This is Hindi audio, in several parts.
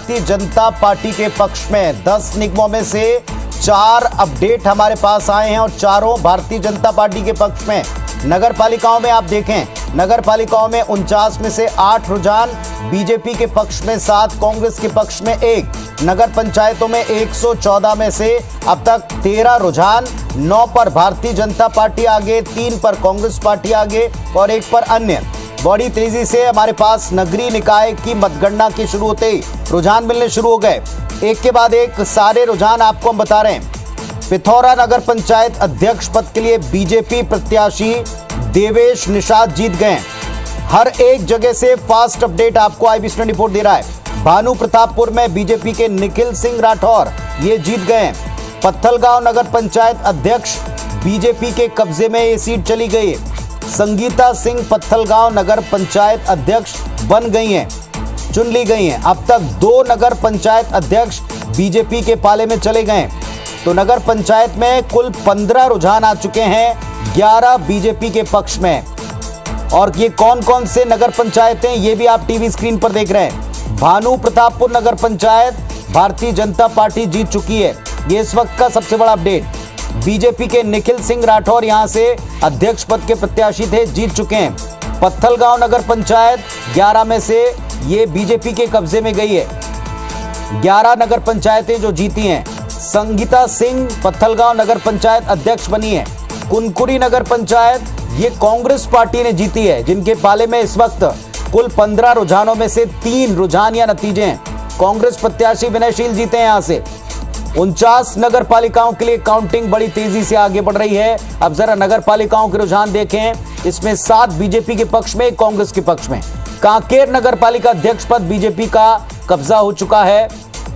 भारतीय जनता पार्टी के पक्ष में 10 निगमों में से 4 अपडेट हमारे पास आए हैं और चारों भारतीय जनता पार्टी के पक्ष में। नगर पालिकाओं में आप देखें, नगर पालिकाओं में 49 में से 8 रुझान बीजेपी के पक्ष में, 7 कांग्रेस के पक्ष में 1। नगर पंचायतों में 114 में से अब तक 13 रुझान, 9 पर भारतीय जनता पार्टी आगे, 3 पर कांग्रेस पार्टी आगे और 1 पर अन्य। बड़ी तेजी से हमारे पास नगरीय निकाय की मतगणना के शुरू होते ही रुझान मिलने शुरू हो गए। एक के बाद एक सारे रुझान आपको हम बता रहे हैं। पिथौरा नगर पंचायत अध्यक्ष पद के लिए बीजेपी प्रत्याशी देवेश निषाद जीत गए। हर एक जगह से फास्ट अपडेट आपको IBC24 दे रहा है। भानु प्रतापपुर में बीजेपी के निखिल सिंह राठौर ये जीत गए। पत्थलगांव नगर पंचायत अध्यक्ष बीजेपी के कब्जे में ये सीट चली गई है। संगीता सिंह पत्थलगांव नगर पंचायत अध्यक्ष बन गई हैं, चुन ली गई हैं। अब तक 2 नगर पंचायत अध्यक्ष बीजेपी के पाले में चले गए। तो नगर पंचायत में कुल 15 रुझान आ चुके हैं, 11 बीजेपी के पक्ष में। और ये कौन कौन से नगर पंचायतें ये भी आप टीवी स्क्रीन पर देख रहे हैं। भानु प्रतापपुर नगर पंचायत भारतीय जनता पार्टी जीत चुकी है, ये इस वक्त का सबसे बड़ा अपडेट। बीजेपी के निखिल सिंह राठौर यहां से अध्यक्ष पद के प्रत्याशी थे, जीत चुके हैं। पत्थलगांव नगर पंचायत 11 में से ये बीजेपी के कब्जे में गई है, 11 नगर पंचायतें जो जीती हैं। संगीता सिंह पत्थलगांव नगर पंचायत अध्यक्ष बनी है। कुनकुरी नगर पंचायत ये कांग्रेस पार्टी ने जीती है, जिनके पाले में इस वक्त कुल 15 रुझानों में से 3 रुझान या नतीजे हैं। कांग्रेस प्रत्याशी विनयशील जीते हैं यहां से। 49 नगर पालिकाओं के लिए काउंटिंग बड़ी तेजी से आगे बढ़ रही है। अब जरा नगर पालिकाओं के रुझान देखें, इसमें 7 बीजेपी के पक्ष में, कांग्रेस के पक्ष में। कांकेर नगर पालिका अध्यक्ष पद बीजेपी का कब्जा हो चुका है।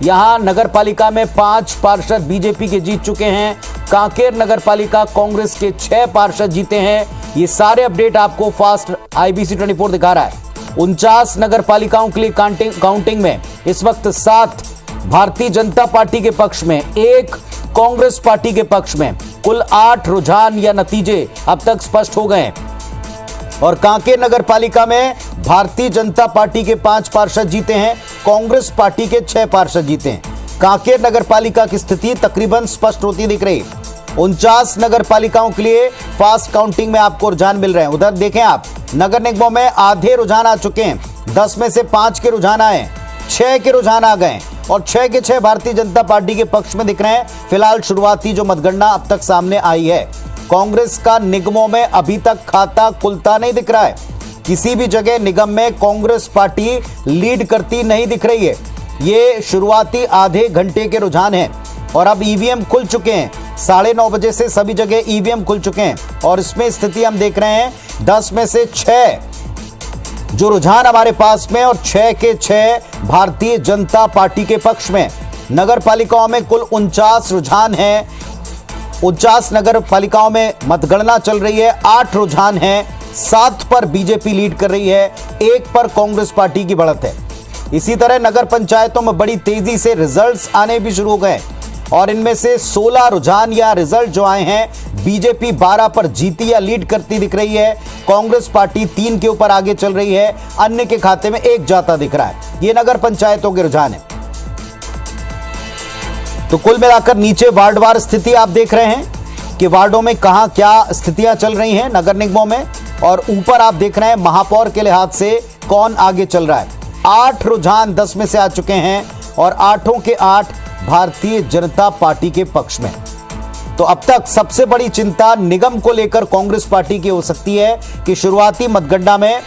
यहां नगर पालिका में 5 पार्षद बीजेपी के जीत चुके हैं। कांकेर नगर पालिका कांग्रेस के 6 पार्षद जीते हैं। ये सारे अपडेट आपको फास्ट IBC24 दिखा रहा है। 49 नगर पालिकाओं के लिए काउंटिंग में इस वक्त 7 भारतीय जनता पार्टी के पक्ष में, 1 कांग्रेस पार्टी के पक्ष में। कुल 8 रुझान या नतीजे अब तक स्पष्ट हो गए। और कांकेर नगर पालिका में भारतीय जनता पार्टी के 5 पार्षद जीते हैं, कांग्रेस पार्टी के 6 पार्षद जीते हैं। कांकेर नगर पालिका की स्थिति तकरीबन स्पष्ट होती दिख रही। 49 नगर पालिकाओं के लिए फास्ट काउंटिंग में आपको रुझान मिल रहे हैं। उधर देखें आप, नगर निगमों में आधे रुझान आ चुके हैं। 10 में से 5 के रुझान आए, 6 के रुझान आ गए और 6 के 6 भारतीय जनता पार्टी के पक्ष में दिख रहे हैं। फिलहाल शुरुआती जो मतगणना अब तक सामने आई है, कांग्रेस का निगमों में अभी तक खाता खुलता नहीं दिख रहा है। किसी भी जगह निगम में कांग्रेस पार्टी लीड करती नहीं दिख रही है। ये शुरुआती आधे घंटे के रुझान हैं और अब EVM खुल चुके हैं। 9:30 बजे से सभी जगह EVM खुल चुके हैं और इसमें स्थिति हम देख रहे हैं 10 में से 6 जो रुझान हमारे पास में और 6 के 6 भारतीय जनता पार्टी के पक्ष में। नगर पालिकाओं में कुल 49 रुझान हैं। 49 नगर पालिकाओं में मतगणना चल रही है। 8 रुझान हैं, 7 पर बीजेपी लीड कर रही है, 1 पर कांग्रेस पार्टी की बढ़त है। इसी तरह नगर पंचायतों में बड़ी तेजी से रिजल्ट्स आने भी शुरू हो गए और इनमें से 16 रुझान या रिजल्ट जो आए हैं, बीजेपी 12 पर जीती या लीड करती दिख रही है। कांग्रेस पार्टी 3 के ऊपर आगे चल रही है, अन्य के खाते में 1 जाता दिख रहा है। ये नगर पंचायतों के रुझान है। तो कुल मिलाकर नीचे वार्डवार स्थिति आप देख रहे हैं कि वार्डों में कहां क्या स्थितियां चल रही हैं नगर निगमों में, और ऊपर आप देख रहे हैं महापौर के लिहाज से कौन आगे चल रहा है। 8 रुझान 10 में से आ चुके हैं और 8 के 8 भारतीय जनता पार्टी के पक्ष में। तो अब तक सबसे बड़ी चिंता निगम को लेकर कांग्रेस पार्टी की हो सकती है कि शुरुआती मतगणना में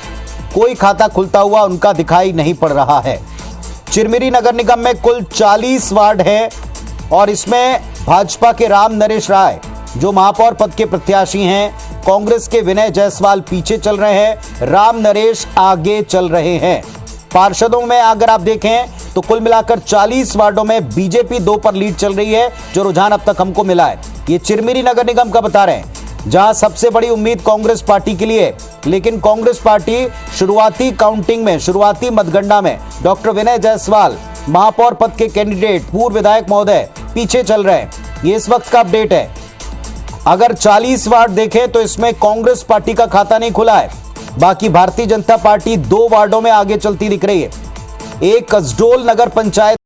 कोई खाता खुलता हुआ उनका दिखाई नहीं पड़ रहा है। चिरमिरी नगर निगम में कुल 40 वार्ड है और इसमें भाजपा के राम नरेश राय जो महापौर पद के प्रत्याशी हैं, कांग्रेस के विनय जायसवाल पीछे चल रहे हैं, राम नरेश आगे चल रहे हैं। पार्षदों में अगर आप देखें तो कुल मिलाकर 40 वार्डों में बीजेपी 2 पर लीड चल रही है, जो रुझान अब तक हमको मिला है। ये चिरमिरी नगर निगम का बता रहे हैं, जहां सबसे बड़ी उम्मीद कांग्रेस पार्टी के लिए, लेकिन कांग्रेस पार्टी शुरुआती काउंटिंग में, शुरुआती मतगणना में डॉक्टर विनय जायसवाल महापौर पद के कैंडिडेट, पूर्व विधायक महोदय पीछे चल रहे हैं। ये इस वक्त का अपडेट है। अगर 40 वार्ड देखें तो इसमें कांग्रेस पार्टी का खाता नहीं खुला है, बाकी भारतीय जनता पार्टी 2 वार्डों में आगे चलती दिख रही है। एक कसडोल नगर पंचायत